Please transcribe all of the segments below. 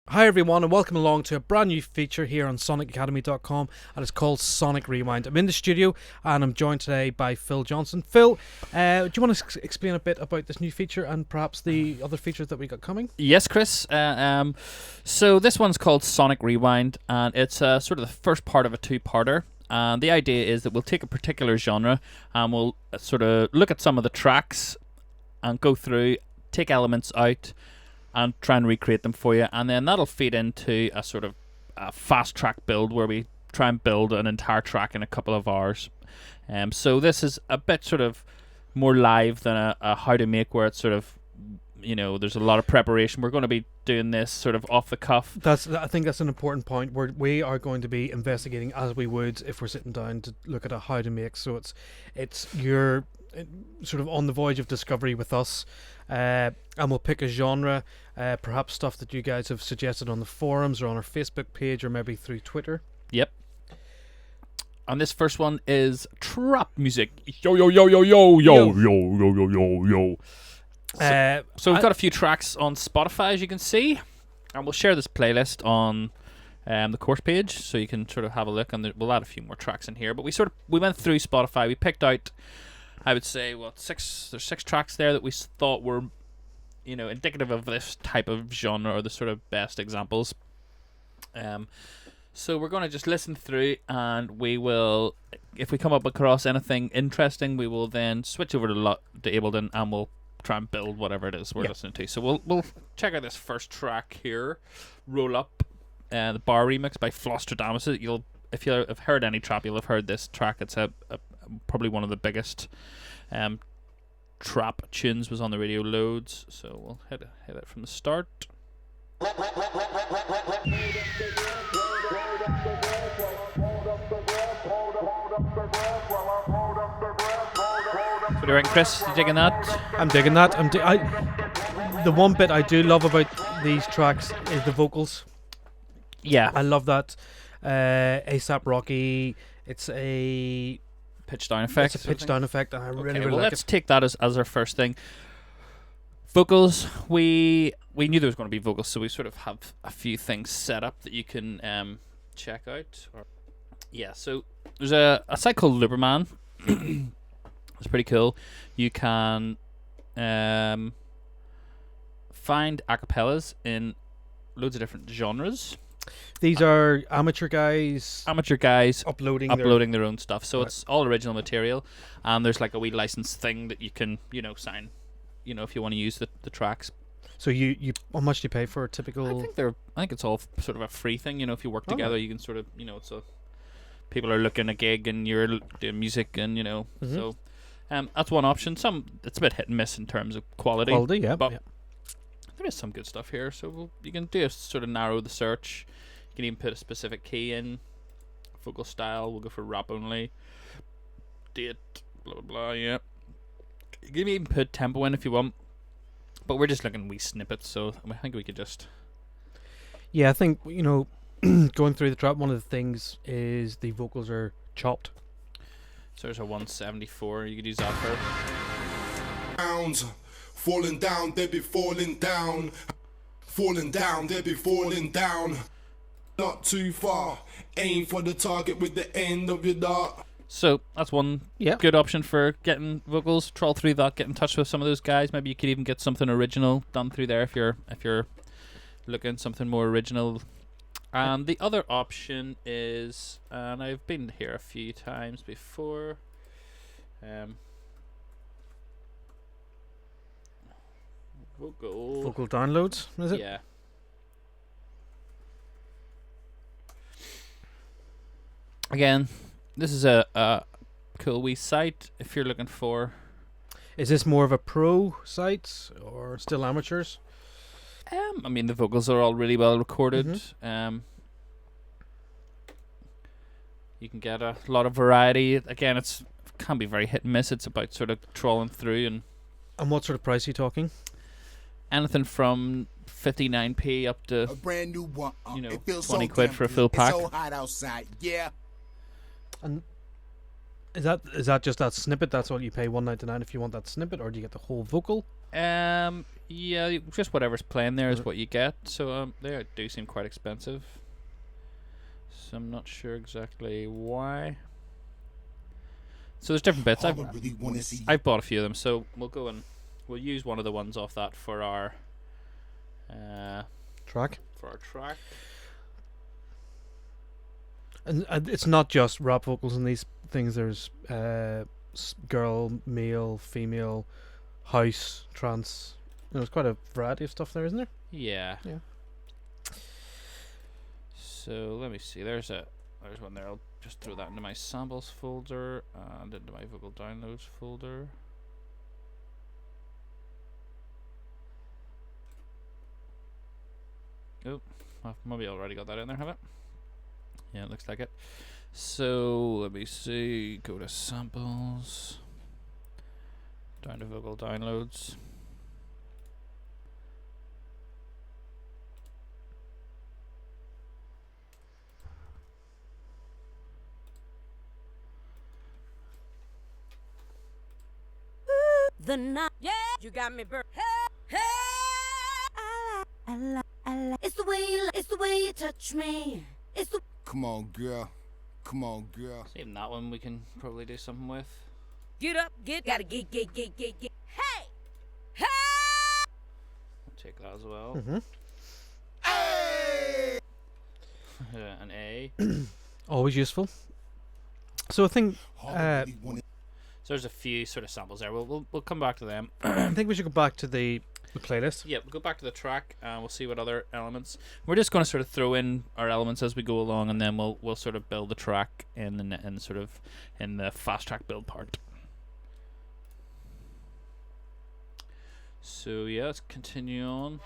Hi everyone and welcome along to a brand new feature here on sonicacademy.com, and it's called Sonic Rewind. I'm in the studio and I'm joined today by Phil Johnson. Phil, do you want to explain a bit about this new feature and perhaps the other features that we got coming? Yes, Chris. So this one's called Sonic Rewind, and it's sort of the first part of a two-parter. And the idea is that we'll take a particular genre and we'll sort of look at some of the tracks and go through, take elements out, and try and recreate them for you, and then that'll feed into a sort of a fast track build where we try and build an entire track in a couple of hours. So this is a bit sort of more live than a how to make, where it's sort of, there's a lot of preparation. We're going to be doing this sort of off the cuff. I think that's an important point. We are going to be investigating as we would if we're sitting down to look at a how to make. So it's you're sort of on the voyage of discovery with us, and we'll pick a genre, perhaps stuff that you guys have suggested on the forums or on our Facebook page or maybe through Twitter. Yep. And this first one is trap music. Yo yo yo yo yo yo yo yo yo yo yo. So we've got a few tracks on Spotify, as you can see, and we'll share this playlist on the course page, so you can sort of have a look. And we'll add a few more tracks in here. But we went through Spotify. We picked out, I would say, there's six tracks there that we thought were, indicative of this type of genre, or the sort of best examples. So we're going to just listen through, and we will, if we come up across anything interesting, we will then switch over to Ableton, and we'll try and build whatever it is we're listening to. So we'll check out this first track here, Roll Up, the bar remix by Flostradamus. If you have heard any trap, you'll have heard this track. It's probably one of the biggest trap tunes, was on the radio loads. So we'll hit it from the start. What do you reckon, Chris? You digging that? I'm digging that. The one bit I do love about these tracks is the vocals. Yeah, I love that. ASAP Rocky. It's a pitch down effect. It's a pitch down effect, and I really like let's it. take that as our first thing. Vocals. We knew there was going to be vocals, so we sort of have a few things set up that you can check out. So there's a site called Looperman. It's pretty cool. You can find acapellas in loads of different genres. These are amateur guys uploading their own stuff. So it's all original material, and there's like a wee license thing that you can sign, if you want to use the tracks. So you how much do you pay for a typical? I think it's all sort of a free thing. If you work together, you can sort of so people are looking a gig and you're doing music, and so that's one option. It's a bit hit and miss in terms of quality. But there is some good stuff here. So you can do a sort of narrow the search. You can even put a specific key in. Vocal style, we'll go for rap only. Date, blah blah blah. Yeah. You can even put tempo in if you want. But we're just looking wee snippets, so I think we could just. Yeah, I think going through the trap, one of the things is the vocals are chopped. So there's a 174. You could use that for. Falling down, they be falling down. Falling down, they be falling down. Not too far. Aim for the target with the end of your dart. So that's one good option for getting vocals. Trawl through that, get in touch with some of those guys. Maybe you could even get something original done through there if you're looking something more original. And the other option is, and I've been here a few times before. Vocal downloads, is it? Yeah. Again, this is a cool wee site if you're looking for. Is this more of a pro site or still amateurs? I mean, the vocals are all really well recorded. You can get a lot of variety. Again, it can be very hit and miss. It's about sort of trawling through. And what sort of price are you talking? Anything from 59p up to a brand new one. 20 quid for a full pack. It's so hot outside. Yeah. And Is that just that snippet? That's all you pay $1.99 if you want that snippet, or do you get the whole vocal? Yeah, just whatever's playing there is what you get. So they do seem quite expensive. So I'm not sure exactly why. So there's different bits. I've bought a few of them, so we'll use one of the ones off that for our Track. track. And it's not just rap vocals in these things. There's girl, male, female, house, trance. There's quite a variety of stuff there, isn't there? Yeah. Yeah. So let me see. There's one there. I'll just throw that into my samples folder and into my vocal downloads folder. Oh, I've maybe already got that in there, have it? Yeah, it looks like it. So let me see. Go to samples. Down to vocal downloads. The night, yeah, you got me burnt. Hey, I like. It's the way you touch me. It's the. Come on, girl. Come on, girl. Even that one we can probably do something with. Get up, gotta get. Hey, hey. I'll take that as well. Mm-hmm. An A. Always useful. So I think So there's a few sort of samples there. We'll come back to them. I think we should go back to the playlist. Yeah, we'll go back to the track and we'll see what other elements. We're just going to sort of throw in our elements as we go along, and then we'll sort of build the track in the fast track build part. So yeah, let's continue on.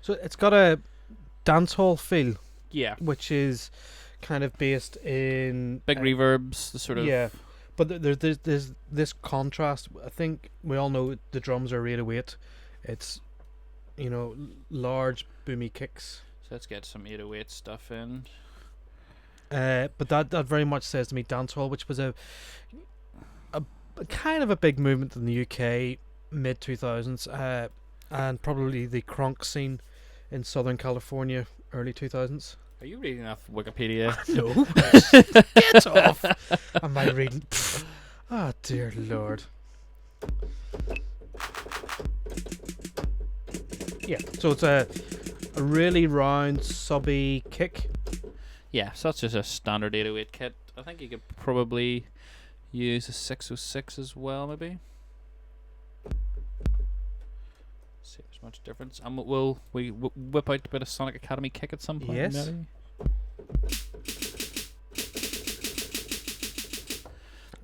So it's got a dancehall feel, Yeah, which is kind of based in big reverbs, the sort of yeah, but there's this contrast. I think we all know the drums are 808. It's large boomy kicks. So let's get some 808 stuff in. But that very much says to me dancehall, which was a kind of a big movement in the UK mid 2000s, and probably the crunk scene in Southern California early 2000s. Are you reading off Wikipedia? No, get off! Am I reading? Oh dear Lord. Yeah, so it's a really round subby kick. Yeah, so that's just a standard 808 kit. I think you could probably use a 606 as well, maybe. See if there's much difference. And we whip out a bit of Sonic Academy kick at some point. Yes. Maybe?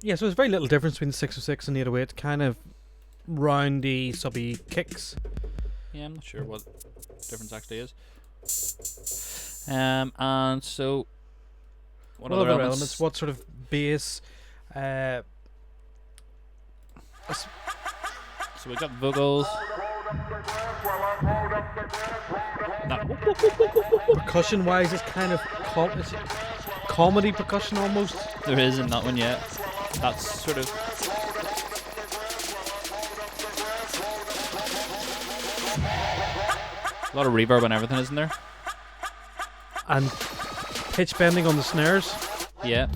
Yeah, so there's very little difference between the 606 and 808. Kind of roundy, subby kicks. Yeah, I'm not sure what difference actually is. And so what other elements? What sort of bass? So we got vocals. Percussion wise, it's kind of it's comedy percussion almost. There is in that one, yeah. That's sort of. A lot of reverb and everything, isn't there? And pitch bending on the snares. Yeah.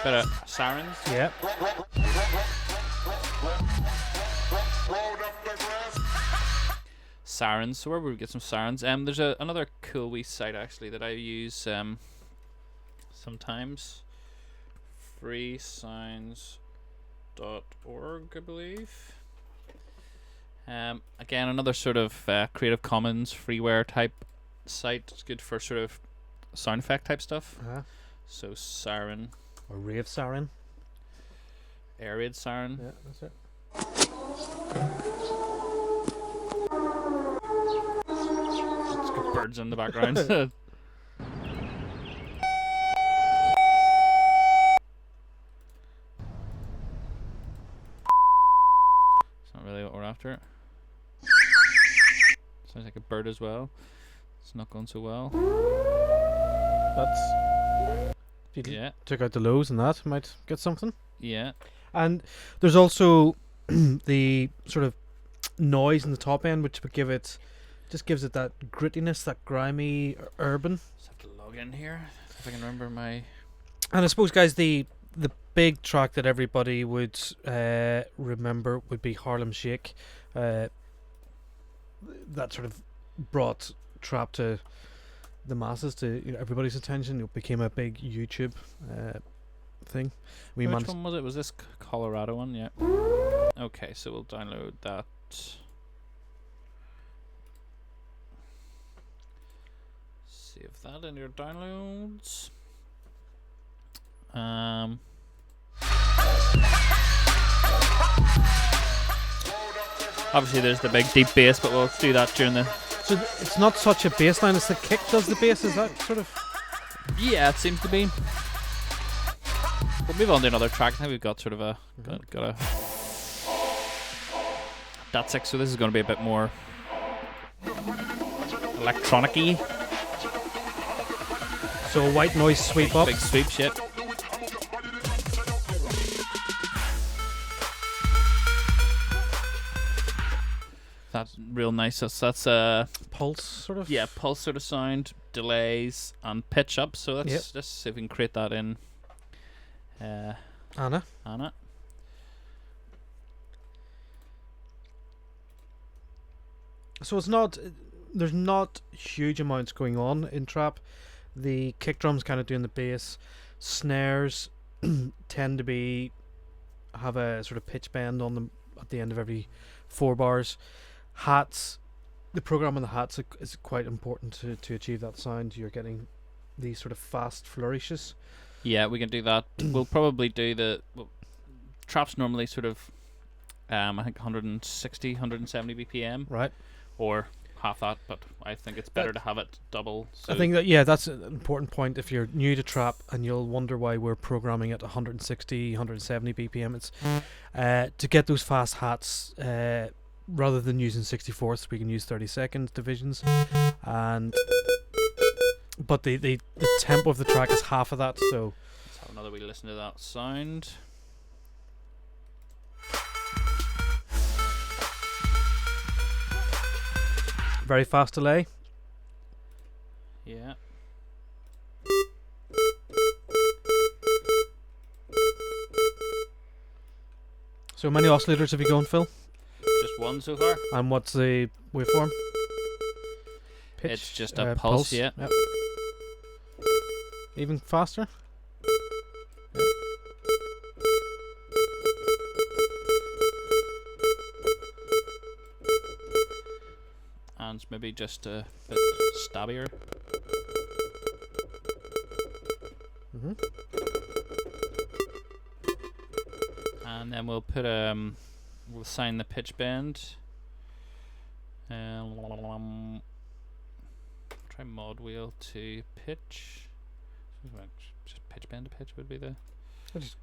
Bit of sirens. Yeah. Sirens. So where would we get some sirens? There's another cool wee site actually that I use sometimes. freesounds.org, I believe. Again, another sort of Creative Commons freeware type site. It's good for sort of sound effect type stuff. So siren. Or rave siren. Air raid siren. Yeah, that's it. It's got birds in the background. quicker. Sounds like a bird as well. It's not going so well. That's if you Yeah, took out the lows and that might get something. yeah. And there's also the sort of noise in the top end, which would just gives it that grittiness, that grimy urban. Just have to log in here if I can remember my. And I suppose, guys, the big track that everybody would remember would be Harlem Shake. That sort of brought trap to the masses, to everybody's attention. It became a big YouTube thing. Which one was it? Was this Colorado one? Yeah. Okay, so we'll download that. Save that in your downloads. Obviously there's the big deep bass, but we'll do that during the. So it's not such a bass line, it's the kick does the bass, is that sort of? Yeah, it seems to be. We'll move on to another track. I think we've got sort of a got a. That's it. So this is going to be a bit more electronic-y. So a white noise sweep up. Big sweep shit. That's real nice. That's Pulse sort of. yeah, pulse sort of sound, delays, and pitch up. So let's Yep. just see if we can create that in Anna. Anna. So there's not huge amounts going on in trap. The kick drum's kind of doing the bass. Snares tend to have a sort of pitch bend on them at the end of every 4 bars. Hats, the program on the hats is quite important to achieve that sound. You're getting these sort of fast flourishes. Yeah, we can do that. We'll probably do trap's normally sort of I think 160, 170 BPM, Right. or half that, but I think it's better to have it double. So I think that's an important point if you're new to trap, and you'll wonder why we're programming at 160, 170 BPM. It's to get those fast hats. Rather than using 64ths, we can use 32nd divisions, but the tempo of the track is half of that. So let's have another wee listen to that sound. very fast delay. Yeah. So how many oscillators have you gone, Phil? Just one so far. And what's the waveform? Pitch, It's just a pulse, yeah. Yep. Even faster? And maybe just a bit stabbier. Mm-hmm. And then we'll put we'll assign the pitch bend. Try mod wheel to pitch. Just pitch bend to pitch would be the.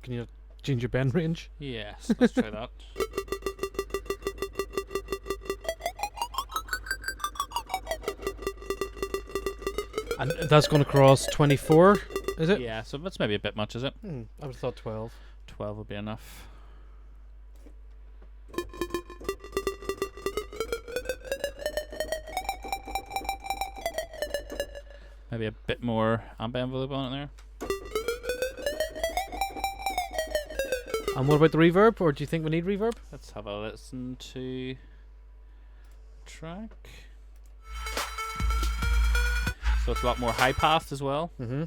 Can you change your bend range? Yes, let's try that. And that's going to cross 24, is it? Yeah, so that's maybe a bit much, is it? I would have thought 12. 12 would be enough. Maybe a bit more amp envelope on it there. And what about the reverb, or do you think we need reverb? Let's have a listen to track. So it's a lot more high pass as well. Mm-hmm.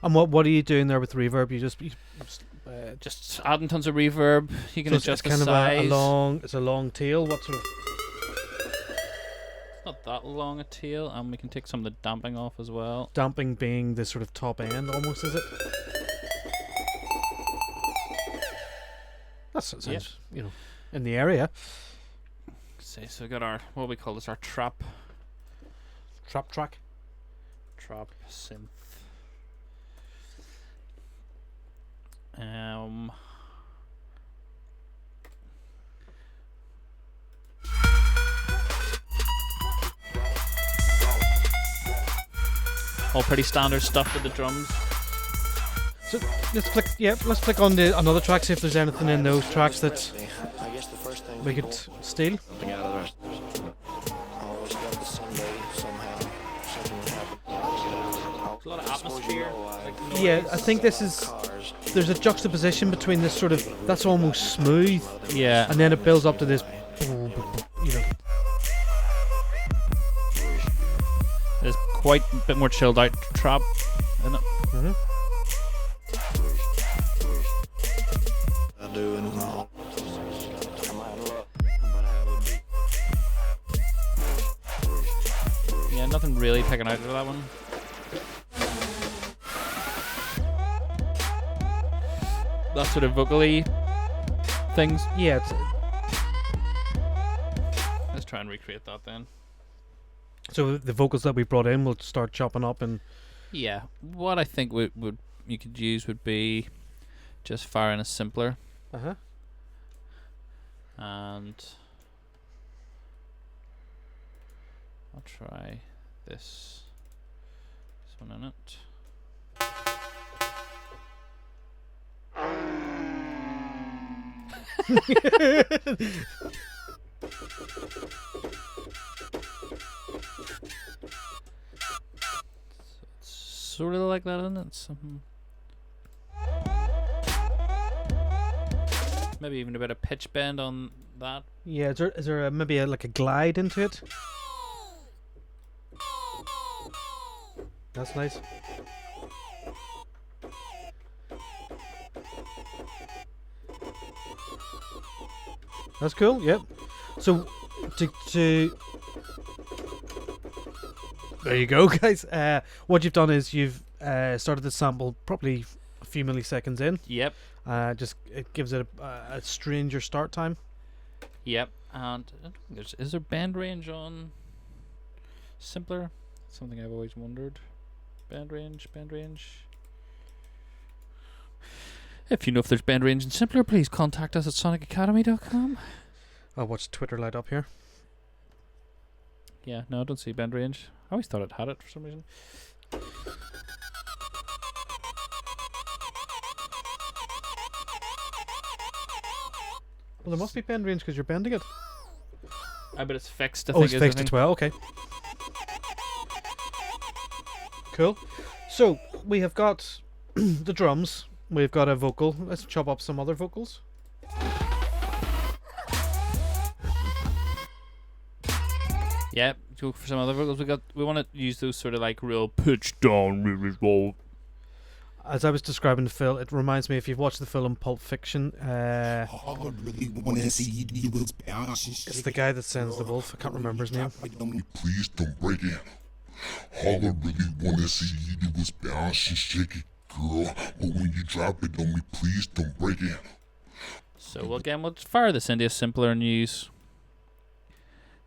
And what are you doing there with reverb? You just Just adding tons of reverb. You can so adjust it's kind the size. it's a long tail. What sort of? It's not that long a tail, and we can take some of the damping off as well. Damping being the sort of top end, almost, is it? That sounds, in the area. See, so we got our, what we call this, our trap Track. synth. All pretty standard stuff with the drums. So let's click on the another track, see if there's anything in those tracks that we could steal. There's a lot of atmosphere. Yeah, I think there's a juxtaposition between this sort of, that's almost smooth, Yeah. and then it builds up to this, There's quite a bit more chilled out trap in it. Mhm. Yeah, nothing really picking out for that one. That sort of vocally things. Yeah, Let's try and recreate that then. so the vocals that we brought in will start chopping up and Yeah, what I think would you could use would be just firing a simpler and I'll try this one in it. Sort of like that, isn't it? Something. Maybe even a bit of pitch bend on that. yeah, is there maybe like a glide into it? That's nice. That's cool. Yep. So to there you go, guys. What you've done is you've started the sample probably a few milliseconds in. Yep. Just it gives it a stranger start time. Yep. And is there band range on simpler? Something I've always wondered. Band range. If you know if there's band range in simpler, please contact us at sonicacademy.com. I'll watch Twitter light up here. Yeah, no, I don't see band range. I always thought it had it for some reason. Well, there must be bend range because you're bending it. But it's fixed. I Oh, think it's is the fixed thing. as well. Okay. Cool. So we have got the drums. We've got a vocal. Let's chop up some other vocals. Yeah, go for some other vocals. We want to use those sort of like real pitch down, really low. As I was describing the film, it reminds me, if you've watched the film Pulp Fiction, it's the guy that sends the wolf. I can't remember his name. Please don't break it. All I really wanna see you do is bounce and shake it, girl. But when you drop it on me, please don't break it. So again, we'll fire this into a simpler and use.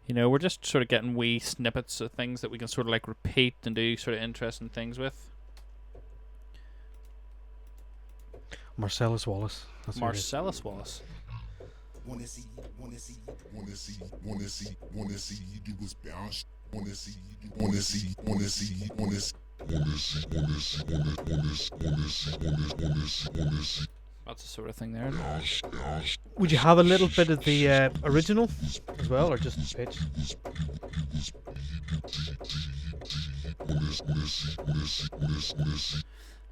You know, we're just sort of getting wee snippets of things that we can sort of like repeat and do sort of interesting things with. Marcellus Wallace. That's who it is. Marcellus Wallace. Wanna see you do is bounce. Wanna see That's the sort of thing there. Would you have a little bit of the original as well, or just the pitch?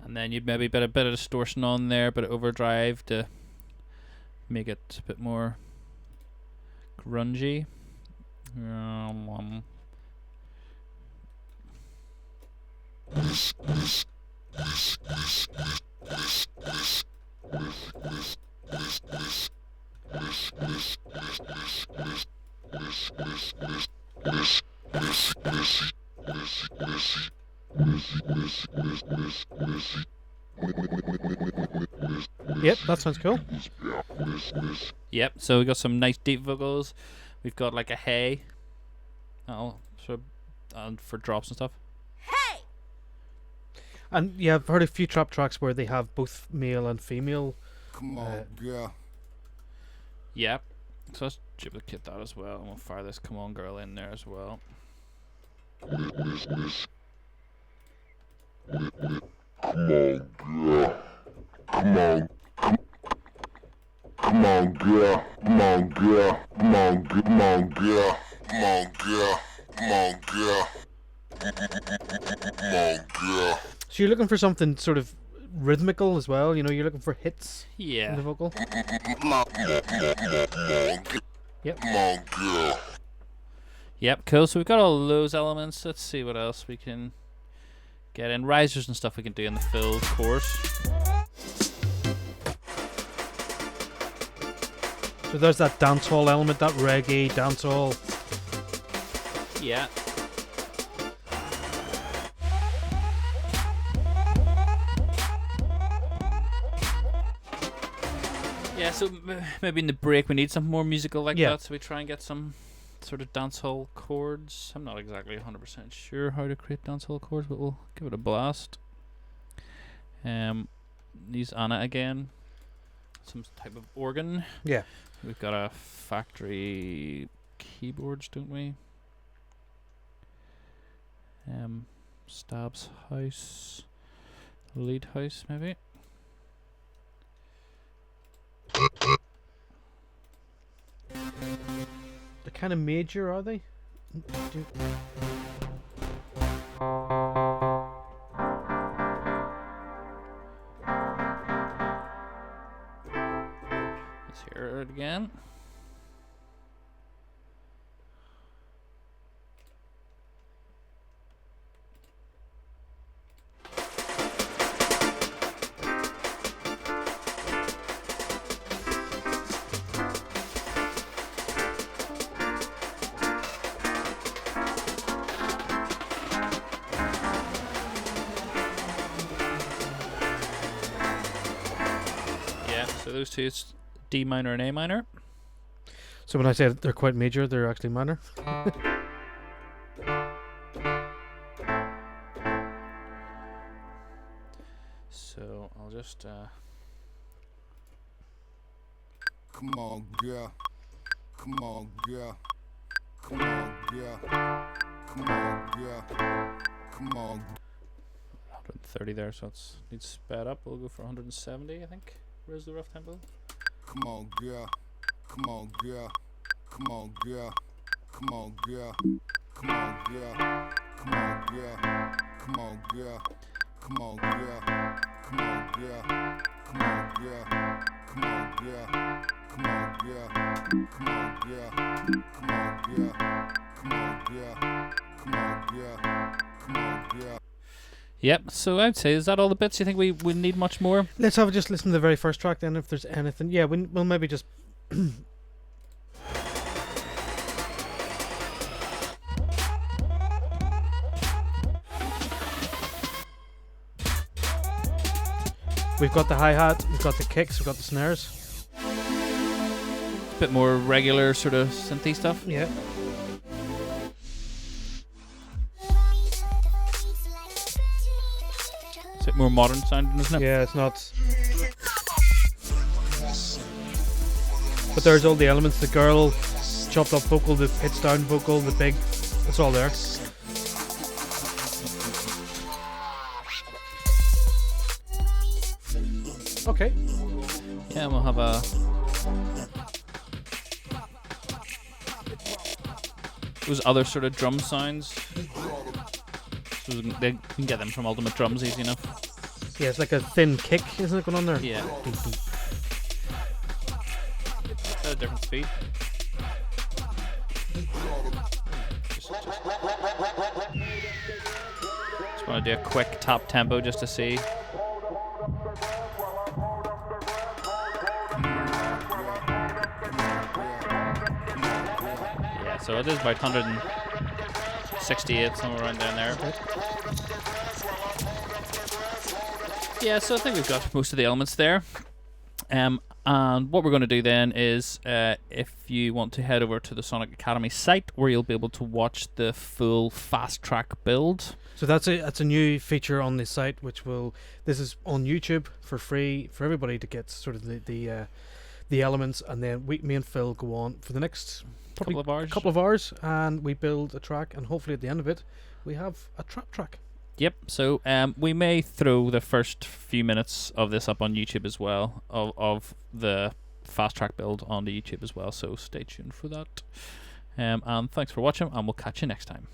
And then you'd maybe put a bit of distortion on there, bit of overdrive to make it a bit more grungy. Yep, that sounds cool. Yep. So we got some nice deep vocals. We've got like a hey. Oh, so and for drops and stuff. Hey! And yeah, I've heard a few trap tracks where they have both male and female. Come on, girl. Yep. So let's duplicate that as well, and we'll fire this "Come On Girl" in there as well. Come on, girl. Come on. Come on, girl. Come on, girl. Come on, come on, girl. Come on, girl. Come on, girl. Come on, girl. So you're looking for something sort of rhythmical as well. You know, you're looking for hits in Yeah. the vocal. Come on, Yep. come on, girl. Yep. Cool. So we've got all those elements. Let's see what else we can get in. Risers and stuff we can do in the fill chorus. So there's that dancehall element, that reggae dancehall. Yeah. Yeah, so maybe in the break we need something more musical like Yeah. that, so we try and get some sort of dancehall chords. I'm not exactly 100% sure how to create dancehall chords, but we'll give it a blast. Use Anna again. Some type of organ. Yeah. We've got a factory keyboards, don't we? Stabs house. Lead house, maybe. They're kind of major, are they? Let's hear it again. Yeah, so those two, it's D minor and A minor. So when I say they're quite major, they're actually minor. So I'll just Come on, girl. Come on, girl. Come on, girl. Come on, girl. Come on. 130 there, so it needs sped up. We'll go for 170, I think. Where's the rough tempo? Come on, girl. Come on, girl. Come on, girl. Come on, girl. Come on, girl. Come on, girl. Come on, girl. Come on, girl. Come on, girl. Come on, girl. Come on, girl. Come on, girl. Come on, girl. Come on, girl. Come on, girl. Come on, girl. Come on, girl. Yep, so I'd say, is that all the bits? You think we need much more? Let's have a just listen to the very first track then, if there's anything. Yeah, we'll maybe just. We've got the hi-hat, we've got the kicks, we've got the snares. A bit more regular sort of synthy stuff. Yeah. It's a bit more modern sounding, isn't it? Yeah, it's not. But there's all the elements, the girl, chopped up vocal, the pitch down vocal, the big, it's all there. Okay. Yeah, we'll have a... Those other sort of drum sounds. So they can get them from Ultimate Drums easy enough. Yeah, it's like a thin kick, isn't it, going on there? Yeah. At a different speed. Just want to do a quick top tempo just to see. Yeah, so it is about 168, somewhere around down there. Yeah, so I think we've got most of the elements there. And what we're going to do then is, if you want to head over to the Sonic Academy site, where you'll be able to watch the full fast track build. So that's a new feature on the site, this is on YouTube for free for everybody to get sort of the elements, and then me and Phil go on for the next probably couple of hours, and we build a track, and hopefully at the end of it we have a trap track. Yep. So we may throw the first few minutes of this up on YouTube as well, of the fast track build onto YouTube as well. So stay tuned for that. And thanks for watching, and we'll catch you next time.